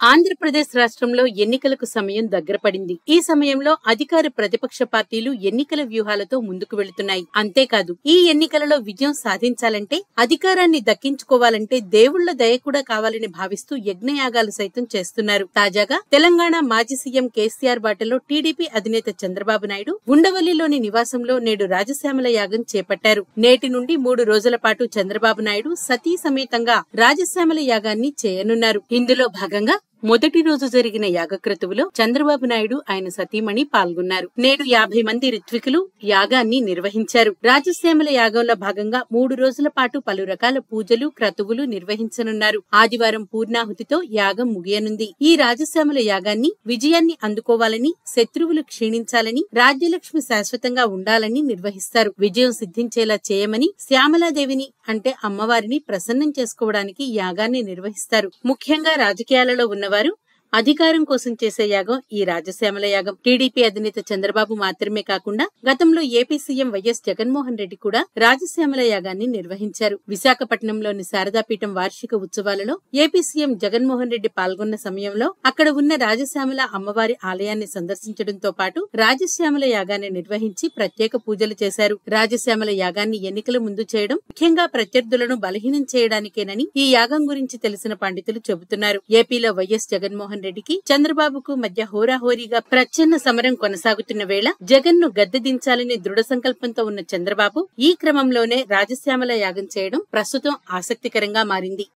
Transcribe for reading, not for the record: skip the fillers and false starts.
ఆంధ్రప్రదేశ్ రాష్ట్రంలో ఎన్నికలకు సమయం దగ్గర పడింది. ఈ సమయంలో అధికార ప్రతిపక్ష పార్టీలు ఎన్నికల వ్యూహాలతో ముందుకు వెళుతున్నాయి. అంతేకాదు ఈ ఎన్నికలలో విజయం సాధించాలంటే, అధికారాన్ని దక్కించుకోవాలంటే దేవుళ్ల దయ కూడా కావాలని భావిస్తూ యజ్ఞయాగాలు సైతం చేస్తున్నారు. తాజాగా తెలంగాణ మాజీ సీఎం కేసీఆర్ బాటలో టీడీపీ అధినేత చంద్రబాబు నాయుడు ఉండవల్లిలోని నివాసంలో నేడు రాజశ్యామల యాగం చేపట్టారు. నేటి నుండి 3 రోజుల పాటు చంద్రబాబు నాయుడు సతీ సమేతంగా రాజశ్యామల యాగాన్ని చేయనున్నారు. ఇందులో భాగంగా మొదటి రోజు జరిగిన యాగక్రతువులో చంద్రబాబు నాయుడు ఆయన సతీమణి పాల్గొన్నారు. నేడు 50 మంది ఋత్వికులు యాగాన్ని నిర్వహించారు. రాజశ్యామల యాగంలో భాగంగా 3 రోజుల పాటు పలు రకాల పూజలు, క్రతువులు నిర్వహించనున్నారు. ఆదివారం పూర్ణాహుతితో యాగం ముగియనుంది. ఈ రాజశ్యామల యాగాన్ని విజయాన్ని అందుకోవాలని, శత్రువులు క్షీణించాలని, రాజ్యలక్ష్మి శాశ్వతంగా ఉండాలని నిర్వహిస్తారు. విజయం సిద్ధించేలా చేయమని శ్యామలాదేవిని అంటే అమ్మవారిని ప్రసన్నం చేసుకోవడానికి యాగాన్ని నిర్వహిస్తారు. ముఖ్యంగా రాజకీయాలలో ఉన్నవారు అధికారం కోసం చేసే యాగం ఈ రాజశ్యామల యాగం. టీడీపీ అధినేత చంద్రబాబు మాత్రమే కాకుండా గతంలో AP CM YS Jaganmohan Reddy కూడా రాజశ్యామల యాగాన్ని నిర్వహించారు. విశాఖపట్నంలోని శారదాపీఠం వార్షిక ఉత్సవాలలో ఏపీ సీఎం జగన్మోహన్ రెడ్డి పాల్గొన్న సమయంలో అక్కడ ఉన్న రాజశ్యామల అమ్మవారి ఆలయాన్ని సందర్శించడంతో పాటు రాజశ్యామల యాగాన్ని నిర్వహించి ప్రత్యేక పూజలు చేశారు. రాజశ్యామల యాగాన్ని ఎన్నికల ముందు చేయడం ముఖ్యంగా ప్రత్యర్థులను బలహీనం చేయడానికేనని ఈ యాగం గురించి తెలిసిన పండితులు చెబుతున్నారు. ఏపీలో వైఎస్ జగన్మోహన్ రెడ్డికి చంద్రబాబుకు మధ్య హోరాహోరీగా ప్రచ్ఛన్న సమరం కొనసాగుతున్న వేళ జగన్ ను గద్దెదించాలని దృఢ సంకల్పంతో ఉన్న చంద్రబాబు ఈ క్రమంలోనే రాజశ్యామల యాగం చేయడం ప్రస్తుతం ఆసక్తికరంగా మారింది.